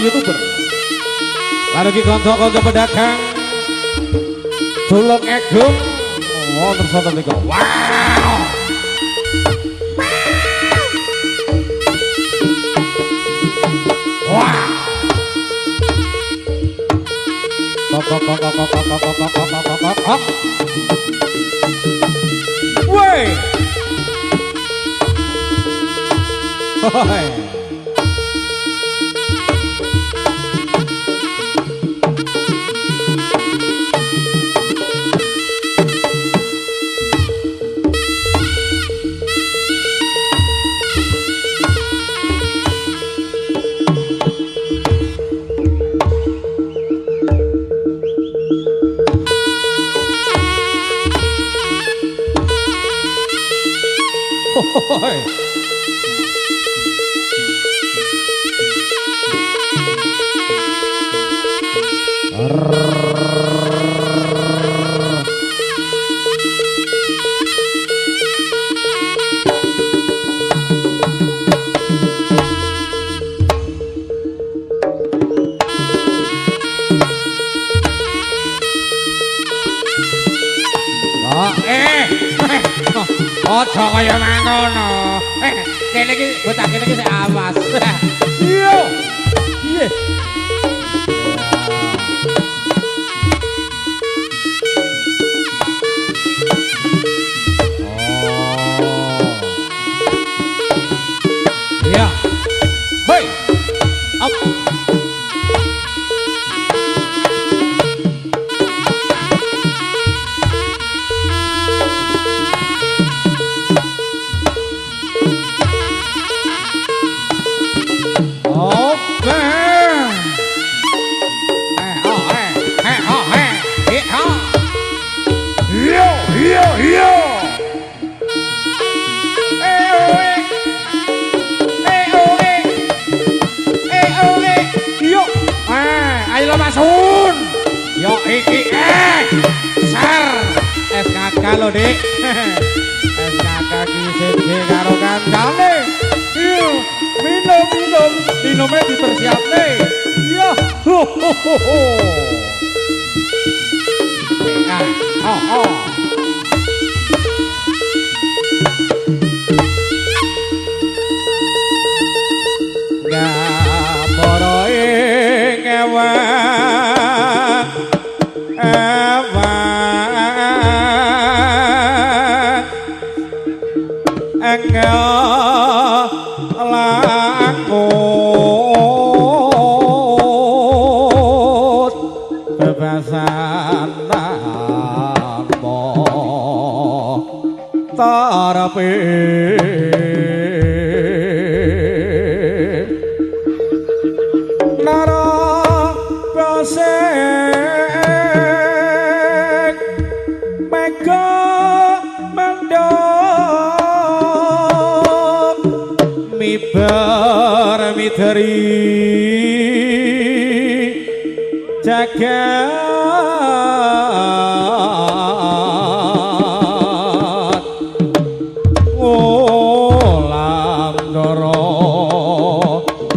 YouTuber. Lalu ki kanca-kanca pedagang Dolok Egung. Wonten sonten niku. Wow. Wow. Kok. Woi. Hoi. Ojo kaya mangono. Kene iki bocah kene iki sik awas. Iya. Iya. Iya. Hei. Up. Masun. Yo iki sar SKK lho, Dik. SKK ki siji karo kancane. Iya, minum. Minume dipersiapne. Iya. Oh. Ngaporo ing langkut bebasan tanpa tarepe nara pasek mega mendok mibar miteri jagat olam doro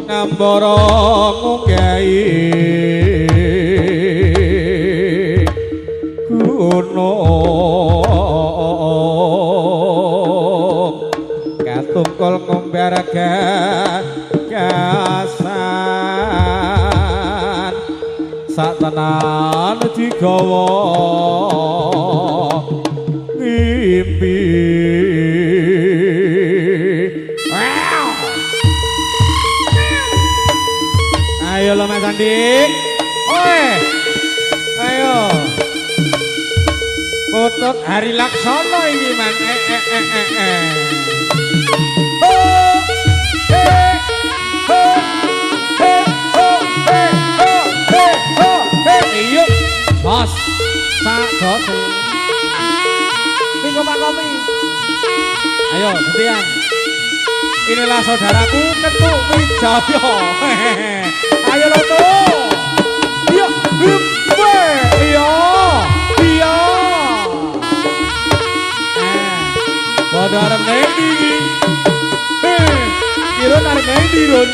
ngambara nggahi gunung katungkul ngombar gasan satenan digawa ngimpi. Ayo lo Mas Andi. Oi. Ayo. Putut Hari Laksono iki man. Iyo. Bos. Sak jos. Minggu Pak Komi. Ayo, gantian. Inilah saudaraku Ketuk Wijaya. Ayo lo tuh. Iya, iya. Padha arep ngendi iki? Irun arep ngendi, Run?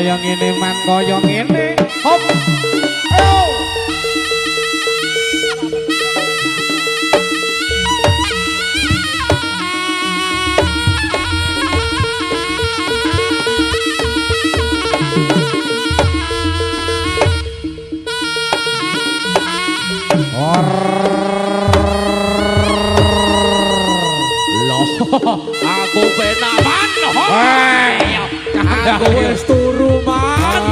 kaya ngene man kaya ngene. Hop. Ayo. Aku penak man. Aku wis turu man.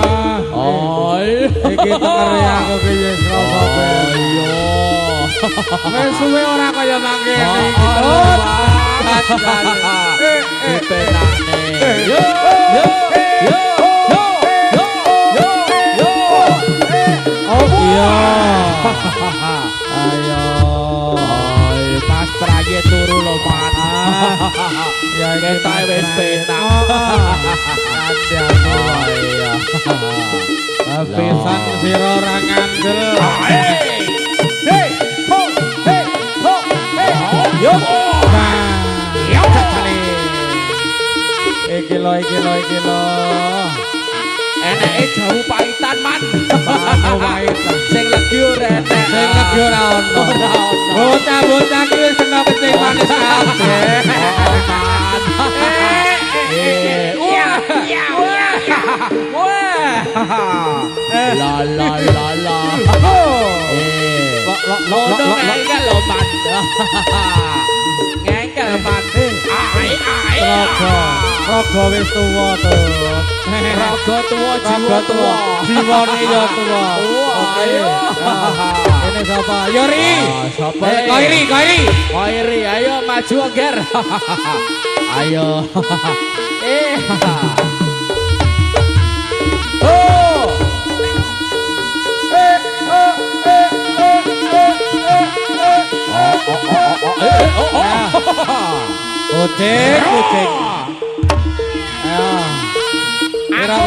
Iki tekeri aku ki wis rasa Ayo. wis suwe ora kaya mangkene iki. Penane. Yo yo yo yo yo yo yo. Oh iya. Ayo. Mas Praye turu lho man. Ya kita wis penak. Iya. Pisan sira ora ngandel. Hey, ho, hey, ho, hey. Yo. Yo cacale. Iki lho. Eneke jamu paitan man. Jamu paitan. Sing legi ora enek. Sing legi ora ono. Bocah-bocah ki wis kena kencing manis kabeh. La la la la. Lo ngengkel lo man. Ngengkel man. Raga wis tuwa to. Raga tuwa, jiwa tuwa. Jiwane ya tuwa. Ayo. Ini sapa? Yori. Sapa? Koiri. Ayo maju ger. Ayo. Kucing. Ayo. Aku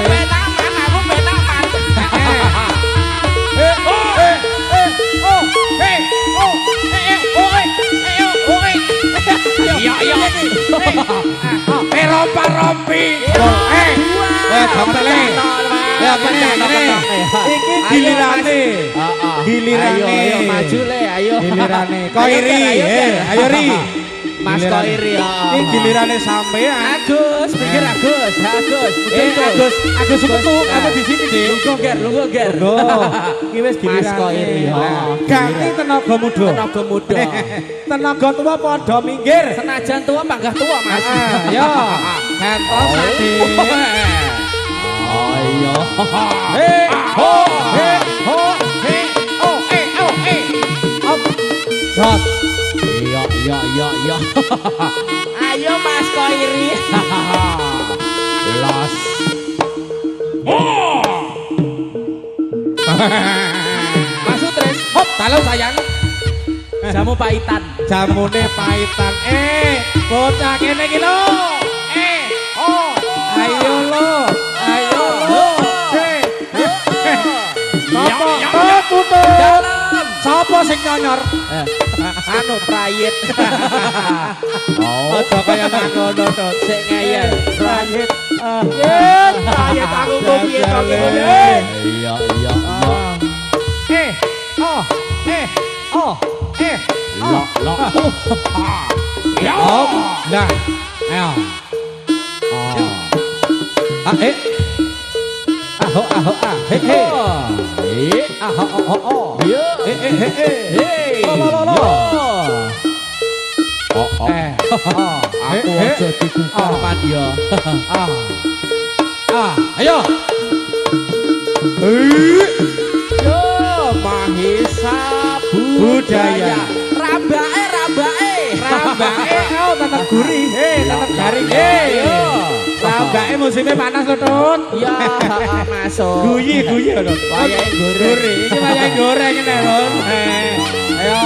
penak man. Rompi. Gampele. Ya bener. Iki gilirane. Ayo maju le, ayo. Gilirane. Koiri. Ayo ri. Mas Koiri ya. Iki gilirane sampean. Agus, pikir Agus. Agus metu kamu di sini, Dik. Lungguh ger. Iki wis gilirane. Mas Koiri ya. Ganti tenaga muda. Tenaga tua padha minggir. Senajan tua panggah tua, Mas. Yo. Gantos Dik. Ayo. Jot. Iya. Ayo Mas Koiri. Los. Masuk terus. Hop, halo sayang. Jamu paitan. Jamune paitan. Bocah kene iki lho. Ayo lo. Sapa? Putut. Sapa sing nyonyor? Anu prayit. Aja kaya ngono to. Sik ngeyel. Prayit. Prayit aku kok piye to iki. Iya. Lo. Ya. Nah. Ayo. Aku aja dikukuman ya. Ayo. Yo, Mahisa budaya. Rabake. Tetep gurih. Tetep garing. Rabake musimnya panas lho, Tut. Ya, masuk. Guyi lho. Wayahe Gurih. Iki wayahe goreng ngene lho. Ayo.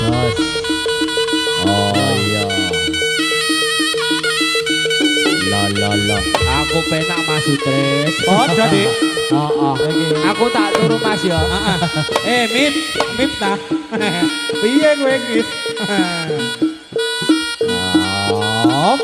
Jos. Oh iya. La. Aku penak Mas Sutris. Oh, jadi Oh. Aku tak turu Mas ya. Mip, mip ta. Piye kowe iki? Op.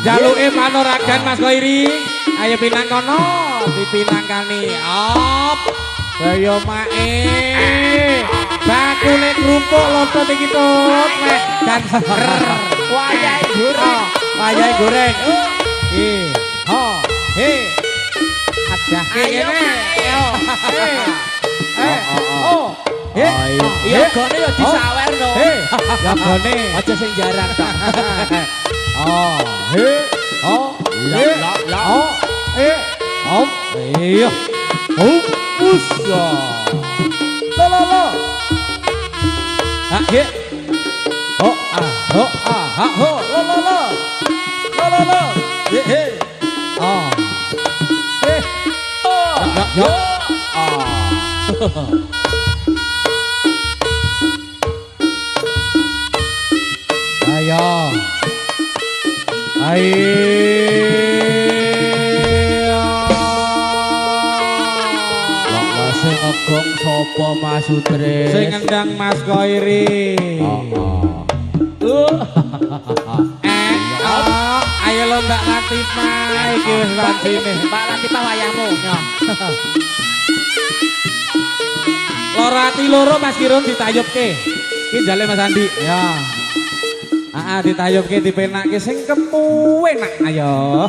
Jaluke panoragan Mas Koiri. Ayo pinang kono, dipinangkani. Op. Kaya mae. Bakule krupuk lontot iki tut. Dan Wayahe goreng. Wayahe goreng. He. Ada kene. Iya gone ya disawerno. Ya gone. Aja sing jarang tok. Iya. Usya. Lo. He. Lo. He. Yo. Ayo. Sing egong sapa Mas Sutre? Sing ngendang Mas Koiri. Ayo lo Mbak Latifah iki wis wancine. Mbak Latifah wayahmu. Loro ati loro Mas Kirun ditayubke. Iki jale Mas Andi. Ya. Ditayubke dipenakke sing kepuwe nak ayo.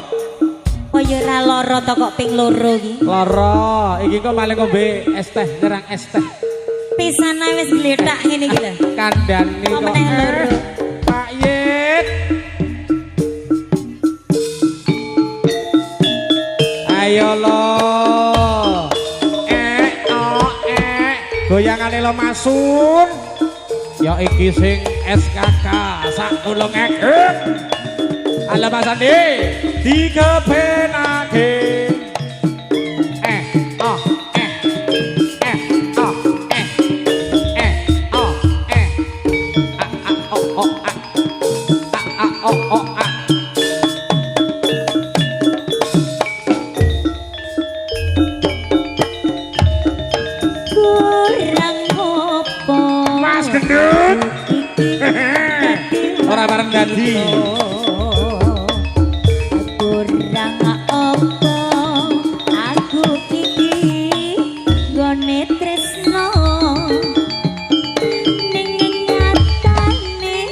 Kaya ora lara to kok ping loro iki. Lara, iki kok malah ngombe es teh, nerang es teh. Pisane wis gletak ngene iki lho. Kandhani kok. Meneh loro. Pak Yit. Ayo lo. Goyangane lo Masun. Ya iki sing SKK sak tulungaken. Ala Mas Andi dikepenake. Kurang opo Mas Gendut. Ora bareng dadi. Kurang opo aku iki gone tresno ning nyatane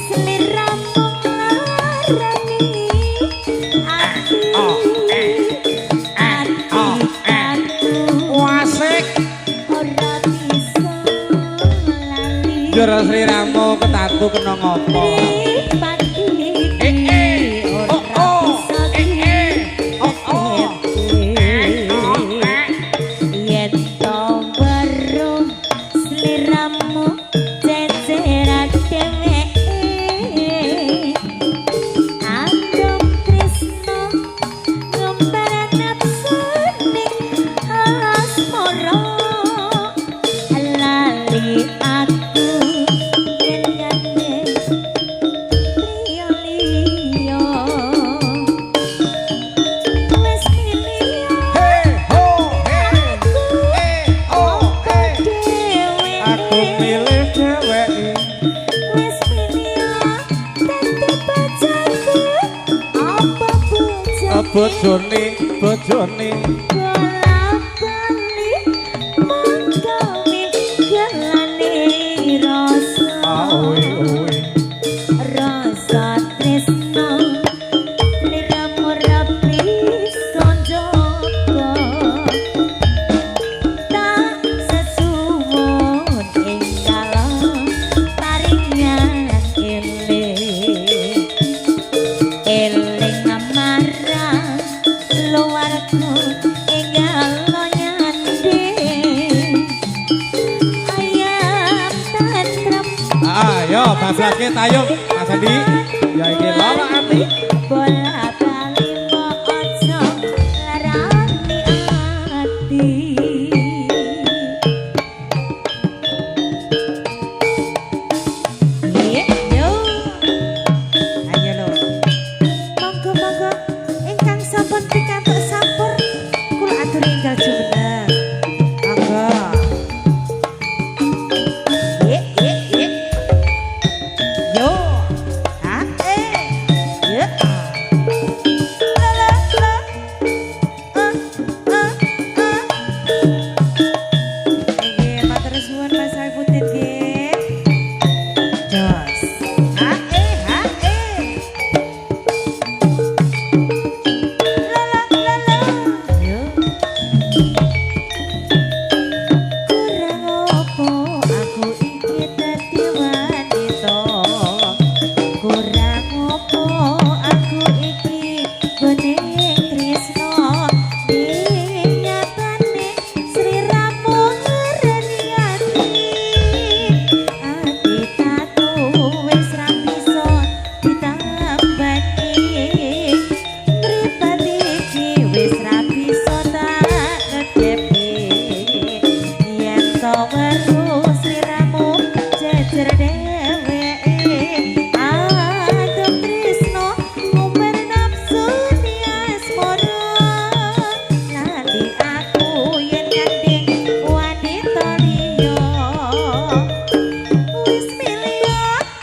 sliramu ngarani Wasik ora bisa lali Jero sliramu ketatu kena ngopo? bojone bojone bolak-balik mangkane gelane rasa oi rasa tresno liramu rapi sonjoko tak sesuwun ing dalem paringan eling amarah luarku enggal nyande ayam tantrem ayo bablake tayung Mas Andi ya iki lara ati bola bali ojo larani ati yo ayo lo monggo ingkang sampun pikantuk sampur kula aturi enggal jumeneng monggo yo yo la la la nggih matur suwun Mas Saifuddin nggih jos yo kurang opo aku iki dadi wanita kurang opo aku iki gone tresno nyatane sliramu ngereni ati tatu wis ra bisa ditambani mripate iki wis ra bisa tak ngedepi yen to weru sliramu jejer dheweke adem tresno umur nafsu asmara lali aku yen nyanding wanita liya wis milya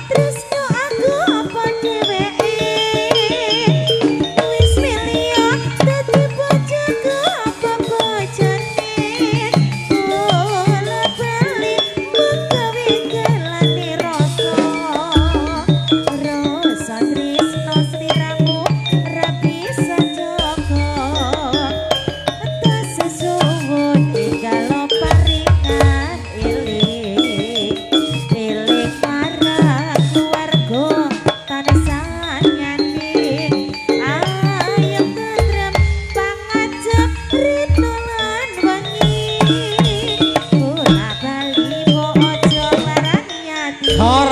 tresno aku apa dheweke wis milya dadi bojoku apa bojone bola bali menggawe gelane rasa rasa tresno sliramu ra bisa jaga tak sesuwun enggal paringan eling marang keluarga tanesan nyanding ayam tentrem pangajep rino lan wengi bola bali ojo larani ati Kor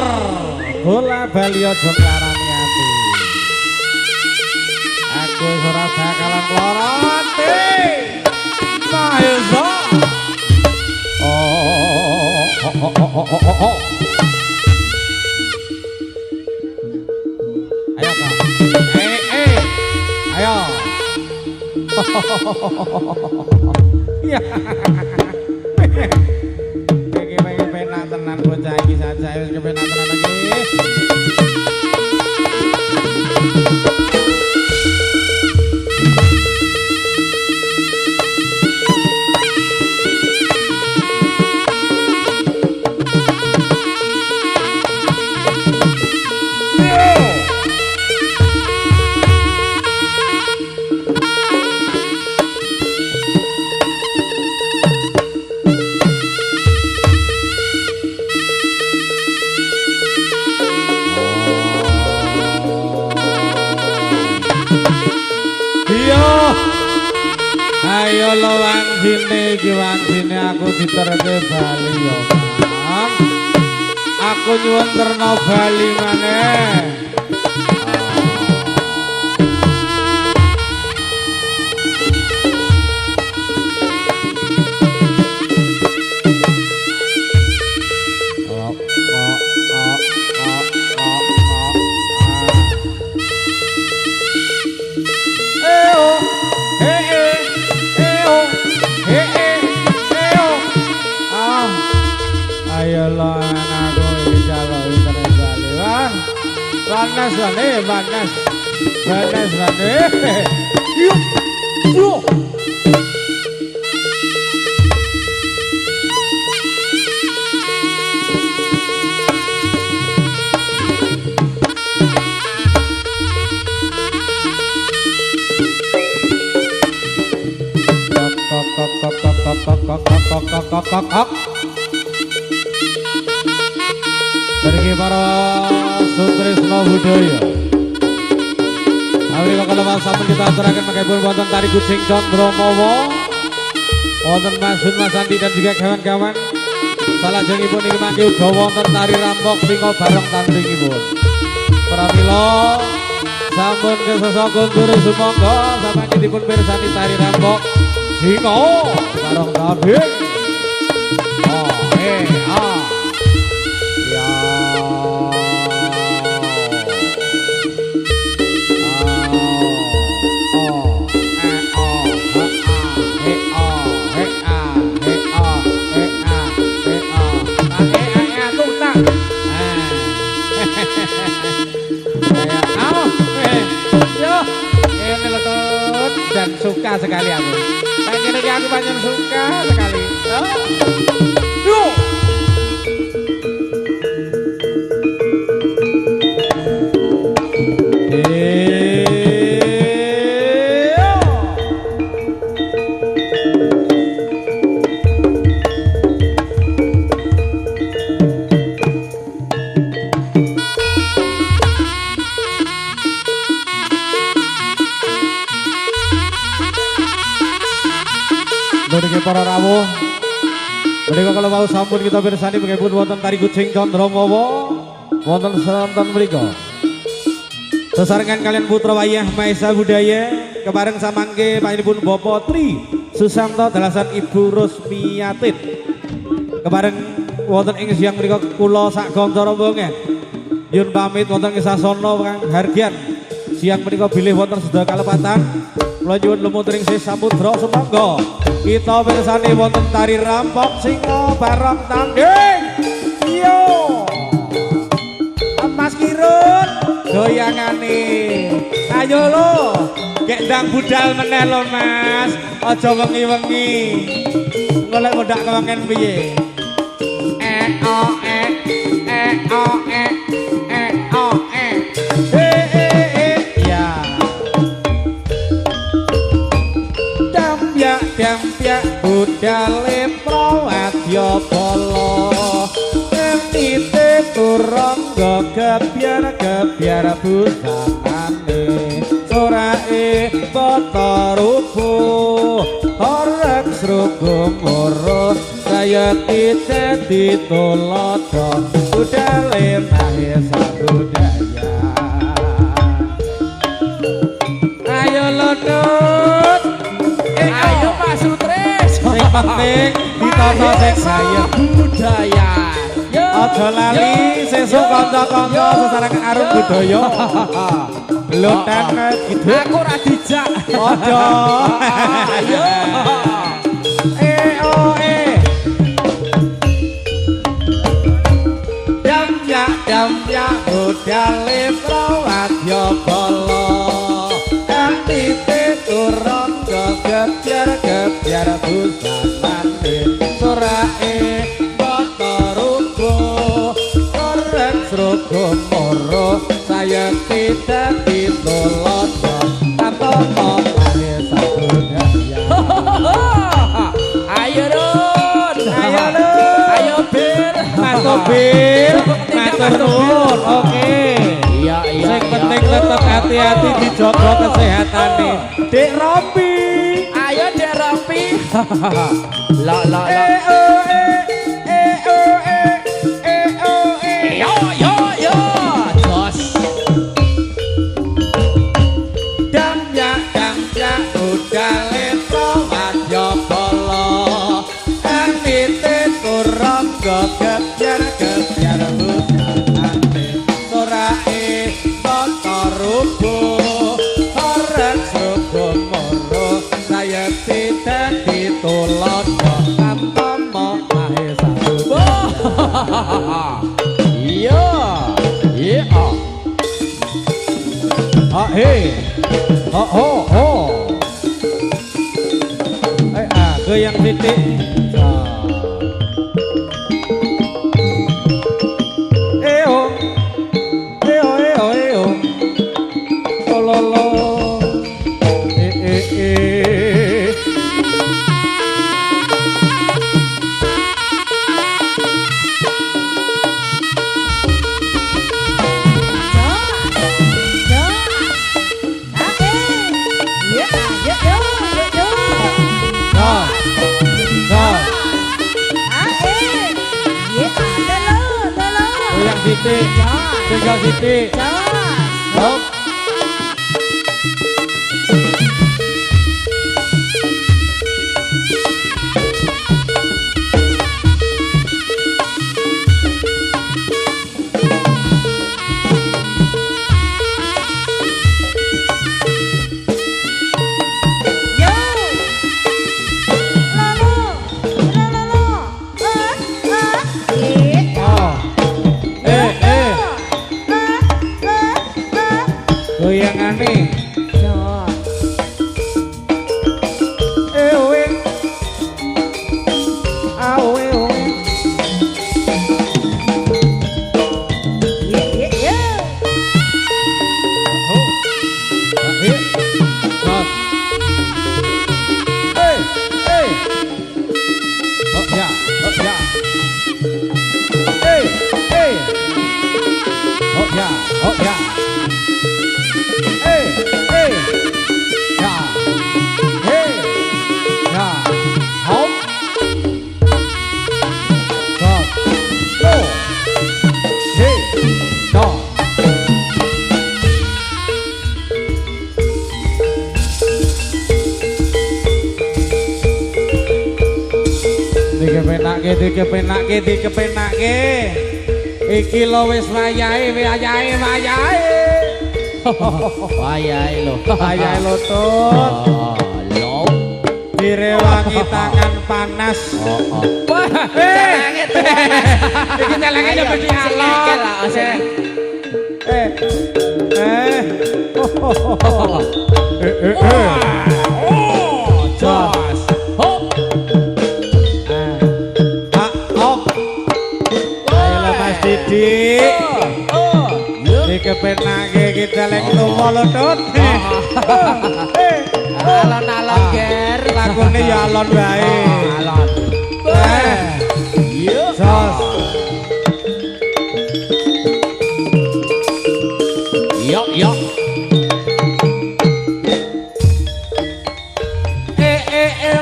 bola bali aja nglarani ati aku ora bakalan lara ati Maesa oh ayo Kak ayo ya iki pengen penak tenan bocah iki saja wis kepenak tenan lagi ayo lo wangsine iki wangsine aku diterke Bali ya Bang. Aku nyuwun terno Bali maneh. Ayolah anakku iki calon internet Bali Panas. Yuk. Yuk. Dari para sutresno budaya. Awali kalau mas sampun kita aturaken mangkipun wonten tari kucing Condro Mawa, wonten Mas Sun, Mas Andi dan juga kawan-kawan. Salajengipun niki mangke uga wonten tari rampok singa bareng tandingipun. Pramila sampun kesasa kundur sumangga sapanjenenganipun pirsani tari rampok singa bareng tanding. Dan suka sekali aku. Panjenengan aku panjenengan suka sekali. Yuk. Niki para rawuh. Menika kalau mau sampun kita pirsani mengipun wonten tari kucing Condro Mawa wonten sonten mriku. Sesarengan kalian putra wayah Maesa Budaya kebareng samangke panjenenganipun Bapak Tri Susanto dalasan Ibu Rusmiatin. Kebareng wonten ing siang mriku kula sak kanca rombongan nyuwun pamit wonten ing sasana kang hargyan. Siang menika bilih wonten sedaya kalepatan. Kula nyuwun lumutring samudra sumangga. Kita pirsani wonten tari rampok singa bareng tanding. Yo. Mas Kirun goyangane. Ayo lo, gek ndang budal meneh lo Mas. Aja wengi-wengi. Golek modak kewangen piye? Dampyak budale prawadya bala ngenite turangga gebyar busanane sorake bata rubuh orek srugung urus sayati dadi tulodo budale mahesa budaya. Ayo lodot. Ayo Pak Sutris. Sing penting ditata sing saya budaya. Aja lali sesuk kanca-kanca sesarengan arum budaya. Loten gitu. Aku ora dijak. Aja. Ayo. Dampyak budale prawadya bala. Antite turun gebyar busanane sorake bata rubuh orek srugung moro sayekti dadi tulodo tanpa mahesa budaya. Ayo Run, ayo Bir, matur nuwun. Oke. Iya. Sing penting tetep hati-hati dijaga kesehatane. Dek Ropi. Ayo Dek Ropi. La. Yo. Jos. Dampyak budale prawadya bala. Antite turangga gebyar busanane. Sorake bata rubuh. Orek srugung moro sayekti dadi tulodo tanpa mahesa budaya. Iya. Hey. Oh. goyang titik. Eo, eo, eo, eo, ololo, eh. Goyang titik, tinggal titik. Hop. Goyangane. Ewe. Awe owe. Oh ya. Dikepenake. Iki lo wis wayahe. Wayahe lho. Wayahe lo tut. Lho. Direwangi tangan panas. Iki celenge yo mesti alon. Jos. Hop. Ayo Mas Didik. Dikepenake kita lek lupa lo tut. Alon-alon ger. Lakune ya alon wae. Alon. Jos. Yo.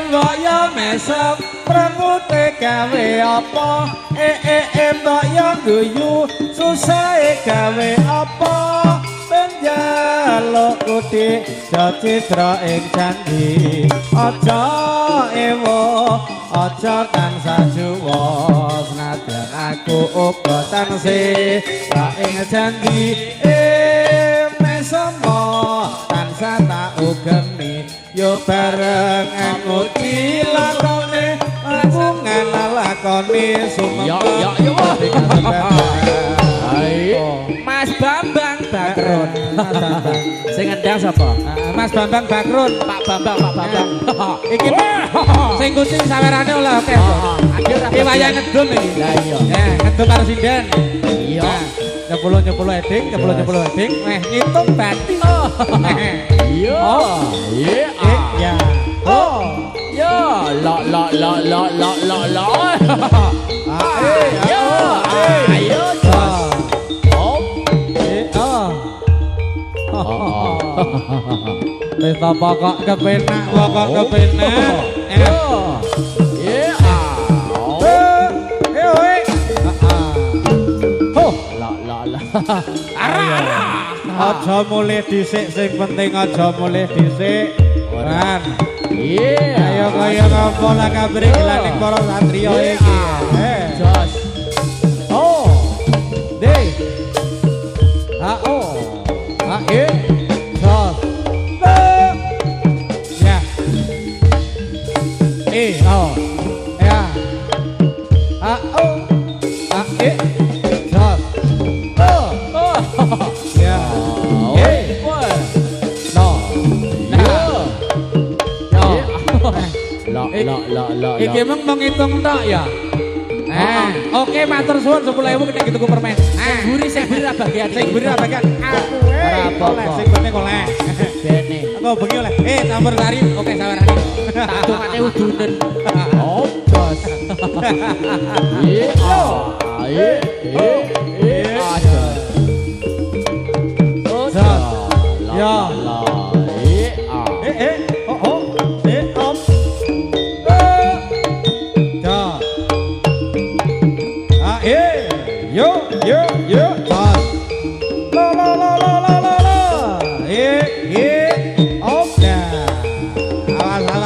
Mbok yo mesep prengute gawe apa? Mbok yo guyu susahe gawe apa? Penjaluk kuthi citra ing candi. Aja ewo, aja tansah juwa, senadyan aku uga tansih ing candi. Mesemo tansah tak ugemi. Yo bareng nguti lakone aku nganalakone sumembah. Yo. Mas Bambang Bakrun. Sing ngendang sapa? Mas Bambang Bakrun. Pak Bambang. Iki sing kucing sawerane oleh oke. Iki wayah ngedum iki. Lah iya. Ngedum karo sinden. Iya. Nyepuluh eding, meh ngitung bati. Iya. Ya. Ya, lo. Ayo, Jos. Wis pokok kepenak. Aja mulih dhisik, sing penting aja mulih dhisik. Kan. Ayo kaya ngapa lah kabare gelaning para satriya iki. Jos. Lo. Iki mung menghitung tok ya. Oke matur suwun 10.000 nek tuku permen. Sing buri ra bagian. Sing buri ra bagian. Aku oleh sing penting oleh. Bene. Aku bengi oleh. Campur sari. Oke sawarane. Tak tungane udunen. Oh, jos. Ya. Yo, pas.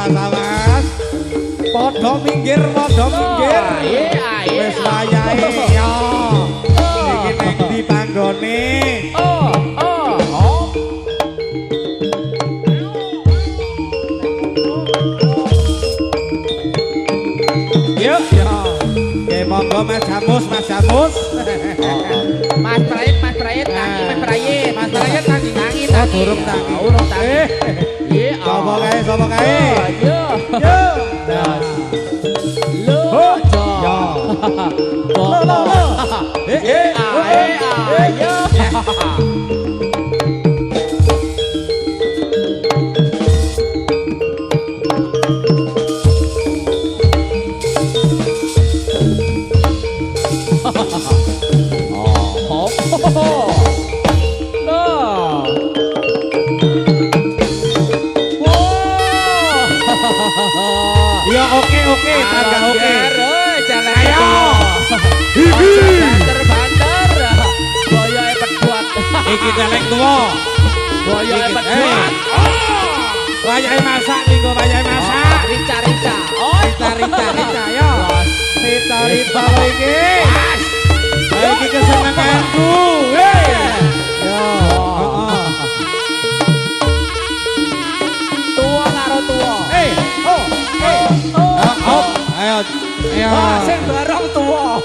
Awas. Podo minggir. Wis wayahe yo. Iki nek di panggone. Yo. Oke, monggo Mas Jamus. Mas Prayit, tangi Mas Prayit tangi. Durung tangi. Sapa kae? Yo. Ya oke, tangga oke. Jalan ayo. Banter. Boyoke pedhot. Iki celeng tuwa. Boyoke pedhot. Wayahe masak minggu wayahe masak. Rica. Rica yo. Rica iki. Iki kesenenganku. Yo. Tua karo tua. Ayo. Sing bareng tua.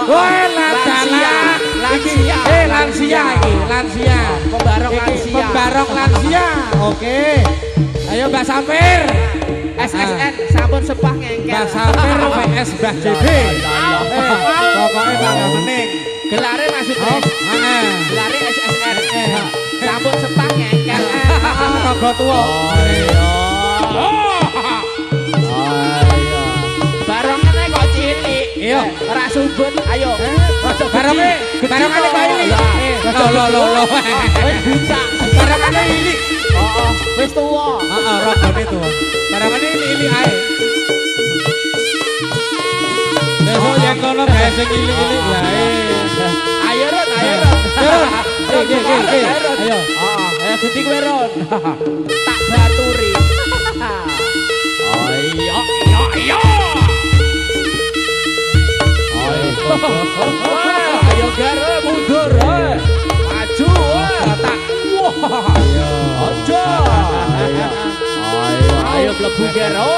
Woi lansia. Pembarong lansia. Oke. Ayo Mbak Sampir. SSN sampun sepah ngengkel. Mbak Sampir PS Mbah JB. Pokoknya bangga mening. Gelare maksudnya. Gelare SSN. Sampun sepah ngengkel. Rogo tua. Barongane kok cilik. Iya, ora subut. Ayo. barongane kok ini. Lo. Wis buta. Barongane ini. Wis tuwa. Heeh, rogone tuwa. Barongane ini ae. Besok yang kono gawe sing ili-ili wae. Ayo Ron. Ayo. Ayo Gusti kowe Ron. Tak baturi. Ayo. Ayo garo mundur. Maju tak. Aja. Ayo mlebu garo.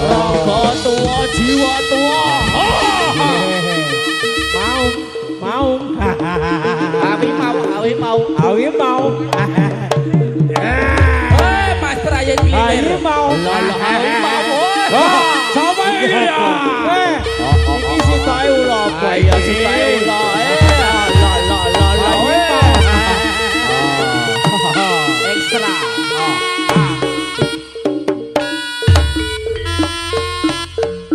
Raga tua jiwa tua. Mau. Awi mau. Mas Prayit pilih. Mau. Awi mau. Sapa iki ya? Iki sitae ula apa Ayo sitae ula. Ekstra.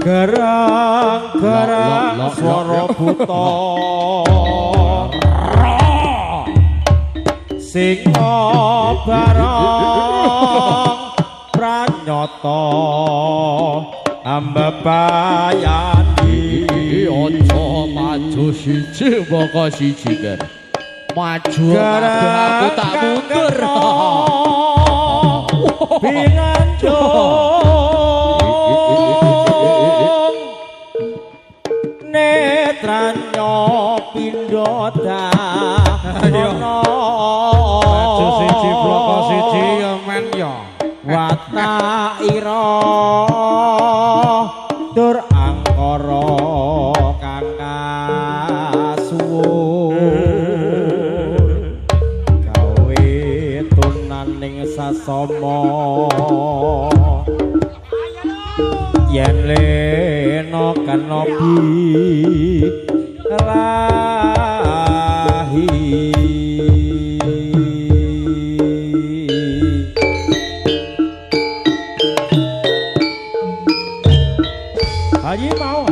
Garang swara buta sing barang pranyata ambebayani Ojo maju siji moko siji kan. Maju aku tak mundur. Pinanjung netranyo pindho dayono maju siji bloko siji ya men ya wataira tur angkara kang kasuwun gawe tunaning sasama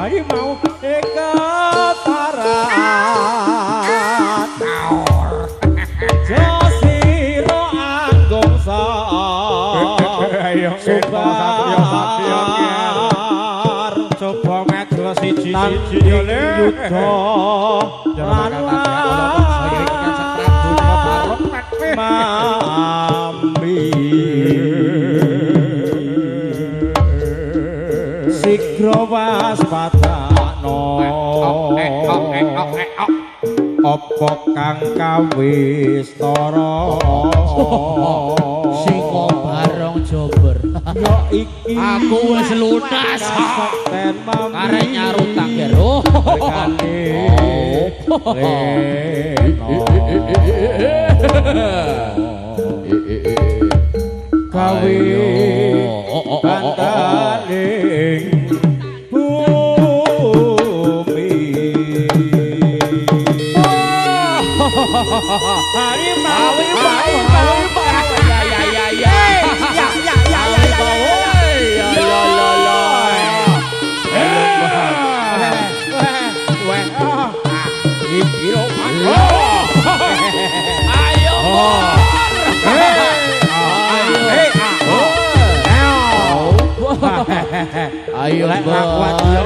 harimau ekatarat josiro anggung sa subar coba medhos siji-siji yudha mambi sigra waspadakno apa kang kawistara sing barong jobber ya iki aku wis lunas ten mambi arek nyarutang karo rekane kawe bantaling bumi harimau ayo kuat yo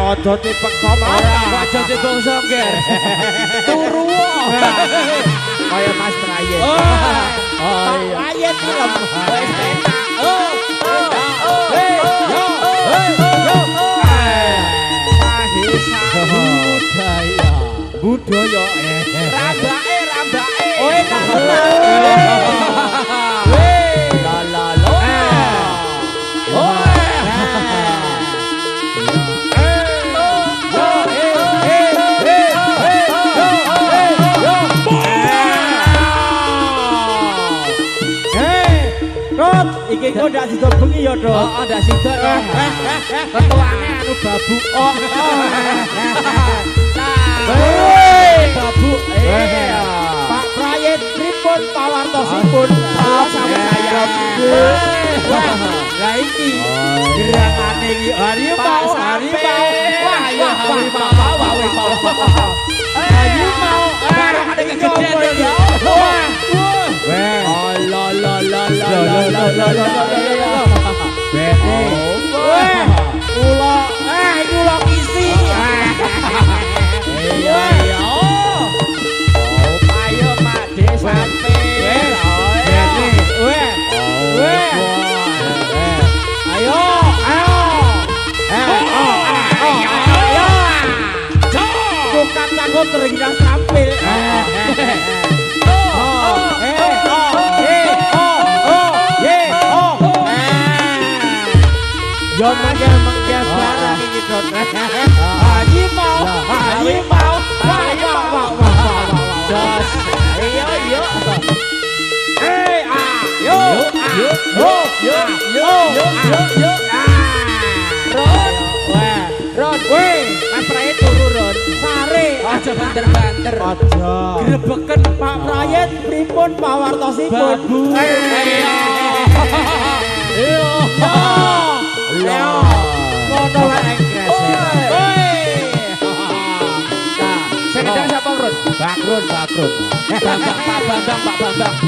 aja dipeksa aja dibongso ger turu kaya Mas Prayen Prayen film wis enak budaya rambake oh enak la la la iki kok ndak sida bengi ya, Dok. Oh, ndak sida. Ketuane anu babu. Oh. Babu. Pak Prayen pripun pawartosipun sama saya. Lah iki gerangane iki harimau. Wah, ya harimau. Harimau. Barang ada kegedean ya. Wah. Oh, la la la la la. Bene. Kula kula kisi. Iya. Oh, ayo Pak De sampe. Bene. Ayo. Bukan takut terhingga terampil. Yo mangke barang iki, Dok. Harimau. Jos. Yo. Ron, Mas Prayen turu Ron. Sare. Aja banter-banter. Aja. Grebeken Pak Prayen pripun pawartosipun? Ngono wae krese. Sing gendang sapa Ron? Bakrun. Bambang, Pak Bambang.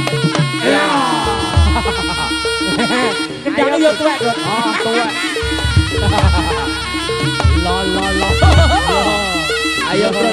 Kendang yo tuwek, Dok. Oh, tuwek. Lo. Ayo, Bro.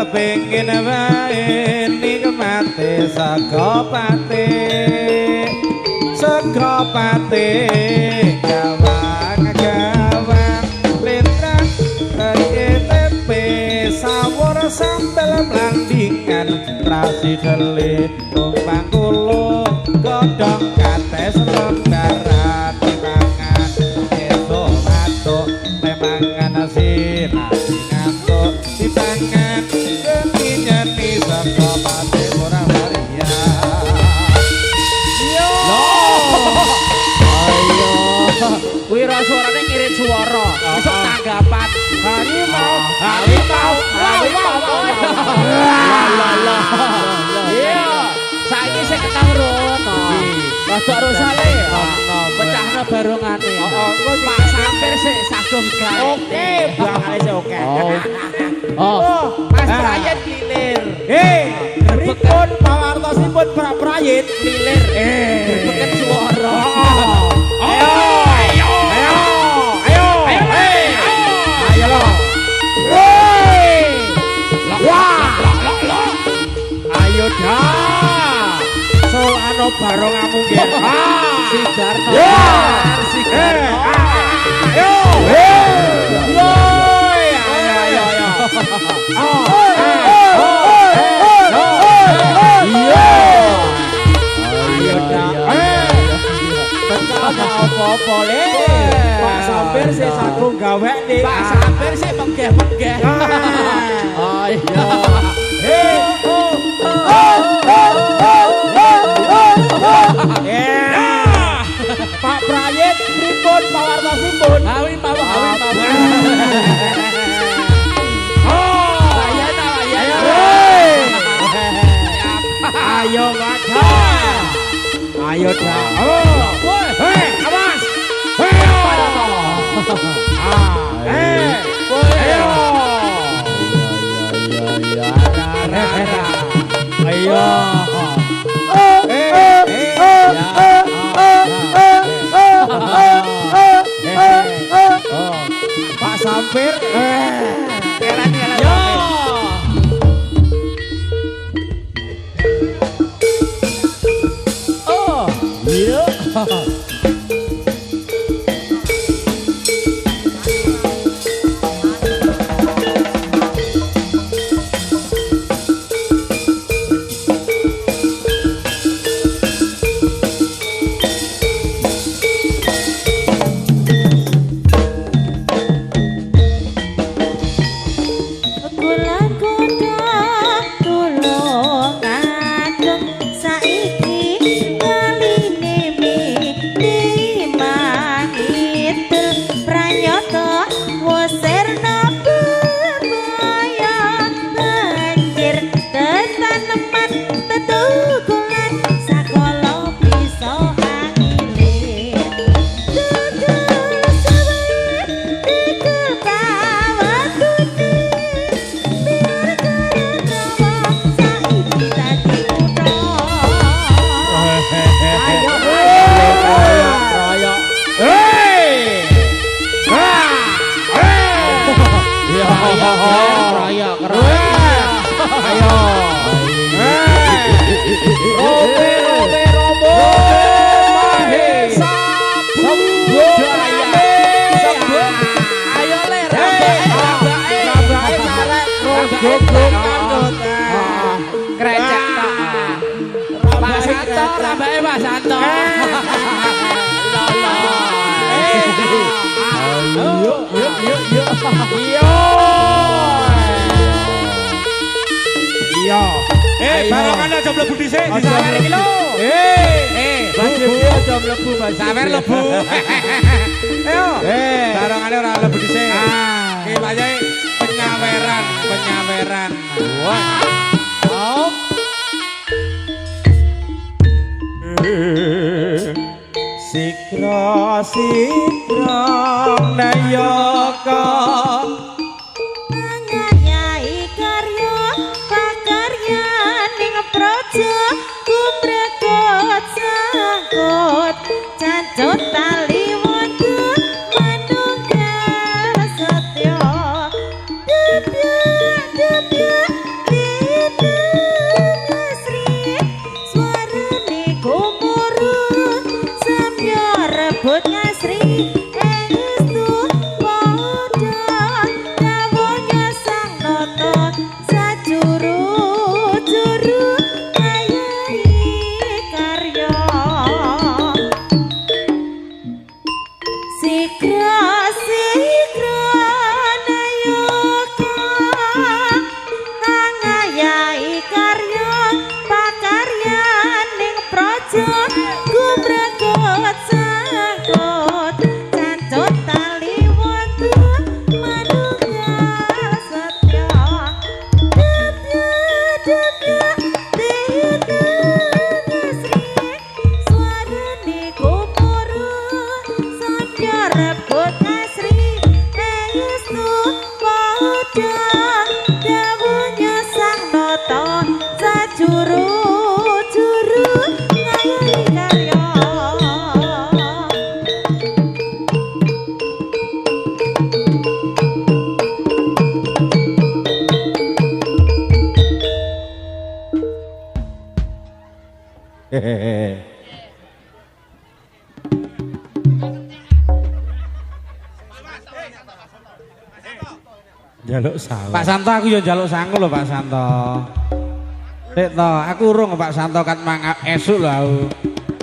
kepingin wae nikmate sagopate sagopate gawang lintang KTP sawur sambel blandingan rasi deli tumpang kulo godhong kates lembaran timangan esuk matuk memangan nasi ngantuk dipangan nyeni saka pate ora waria yo ayo Kuwi ra suarane ngirit swara. Esuk tanggapan. harimau Iya. Saiki sing ketawurun. Rada rusale. Pecahna barongane. Pak Sampir sik sagum gawe. oke bakale sik oke Mas Prayit lilir. pripun pawartosipun Pak Prayit Lilir. Berbeken swara. ayo lo ayo dah solano barongamu nggih Sidarto. ayo apa-apa le Pak Sampir sih sagung gawe nih Pak Sampir sih menggeh-menggeh. oh iya Pak Prayit pripun pawartosipun Hawi mawon. ayo wadah ayo dah awas ayo Pak Sampir Kula kudu tulung aku saiki ngaline mimang itu pranyata wosirna bebaya banjir tetaneman tetukulan sakala bisa angilir dudul sabae dikul kawatuti Krecek tok. Pak Santo, rambake Pak Santo. Iya. Barongan aja mlebu dhisik di sawer iki lho. Mas Dewi aja mlebu Mas. Sawer lebu. Ayo. Barongane ora mlebu dhisik. Iki Pak Yai penyaweran. Wah. Oh. Sikra nayaka Ngayai karya pakarya ning praja kumrekot sangkut cacut tali wonten manunggal setya debya juru ngayomi karya Hehehe. Jaluk sawah. Pak Santo aku ya njaluk sangu lho Pak Santo. Sik to, aku urung Pak Santo kat mang esuk lho aku.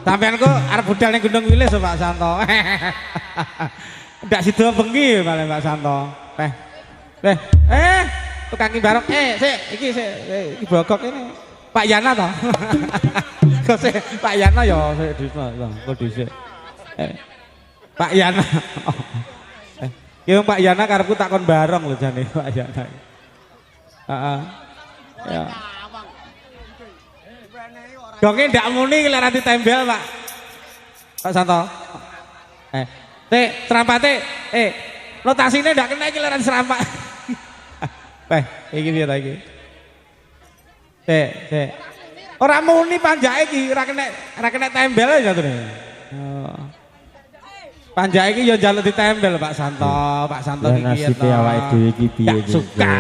Sampeyan kok arep budal ning Gunung Wilis lho Pak Santo. Ndak sida bengi paling Pak Santo. Tukang barok. Sik, iki bogok ini. Pak Yana to. Kok sik Pak Yana ya sik dhisik. Pak Yana. Ki Pak Yana karepku takon bareng lho jane Pak Yana. Heeh. Ya. Donge ndak muni lek nanti tembel, Pak. Pak Santo. Serampate. Notasine ndak kena iki lek nanti serampak. Iki piye ta iki? Sik. Ora muni panjake iki, ora kena tembel ya jatune. Oh. Panjake iki ya njaluk ditempel Pak Santo. Pak Santo iki ya. Nasibe awake dhewe iki piye iki? Suka.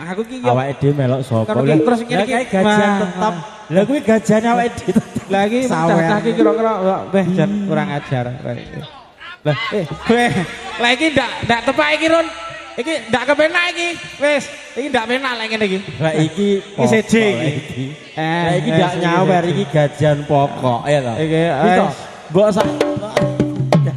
Aku iki Awake dhewe melok sapa? terus ngene iki gajian tetap. Lah kuwi gajane awake dhewe. Lah iki cah iki kira-kira jan kurang ajar. Lah iki ndak tepak iki Ron. Iki ndak kepenak iki. Wis, iki ndak penak lek ngene iki. Lah iki seje iki. Lah iki ndak nyawer iki gajian pokok ya to. Iki mbok sak amat banyak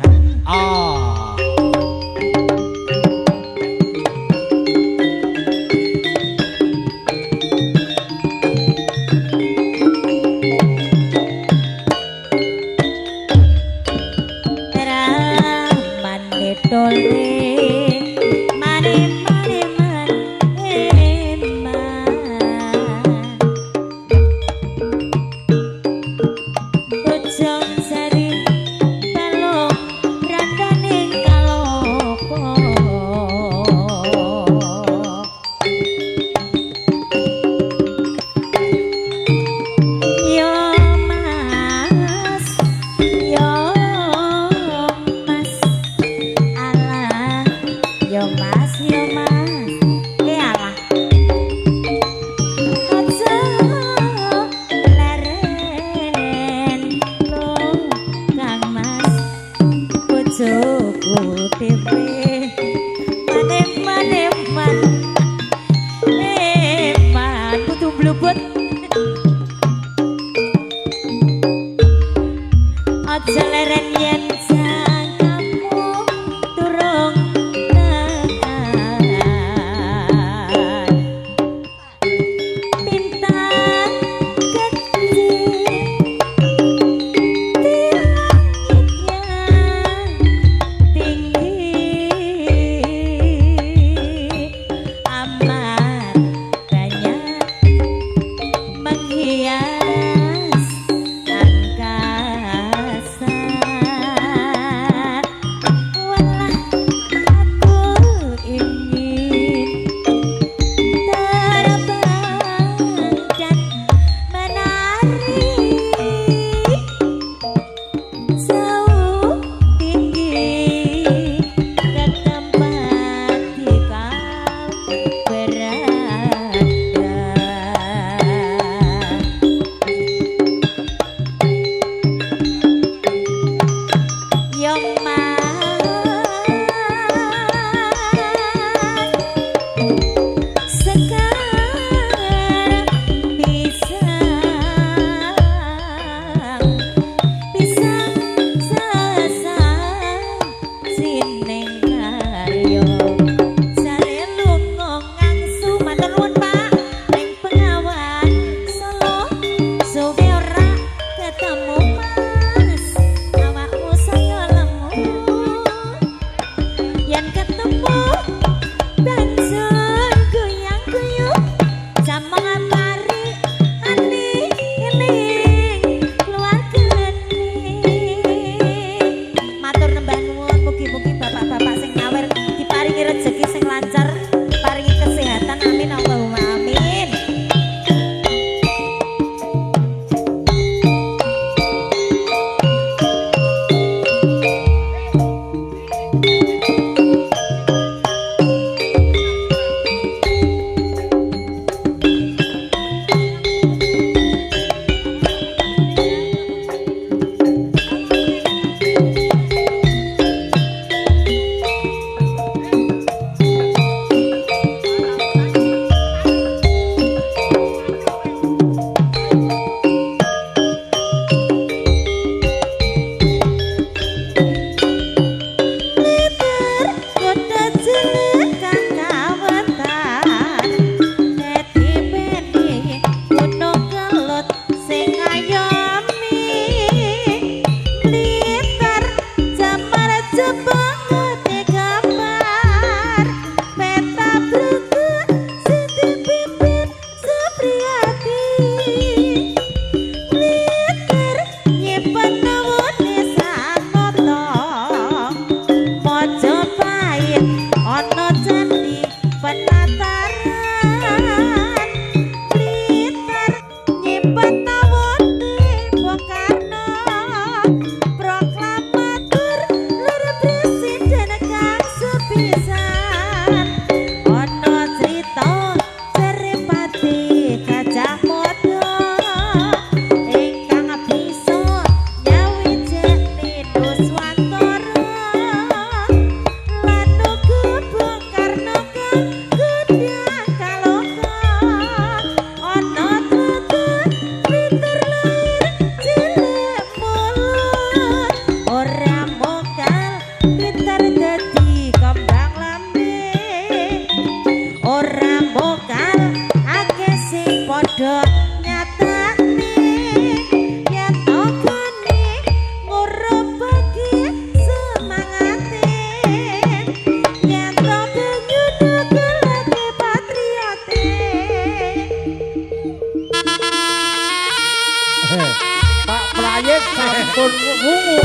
sampun wungu.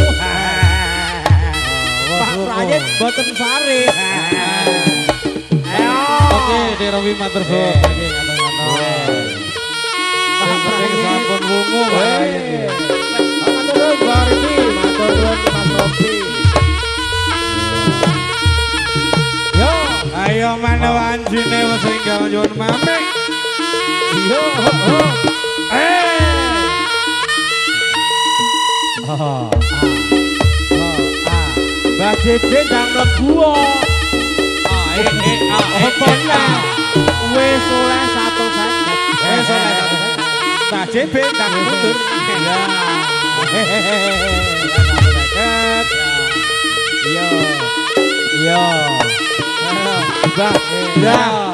Pak Prayit boten sare. Ayo. Oke, Derowi matur suwun lagi ngatur-ngatur. Yang penting sampun wungu Pak. Matur nuwun Mbak Riki, matur nuwun Mas Robi. Yo, Ayo mana wanjine wis enggak nyuwun mamik. yo. Mbak JB ndang mlebu. Apa nah? Wis oleh 150. Wis oleh 150. Mbak JB ndang mundur. Ya. Yo. Yo. Mbak. Ya.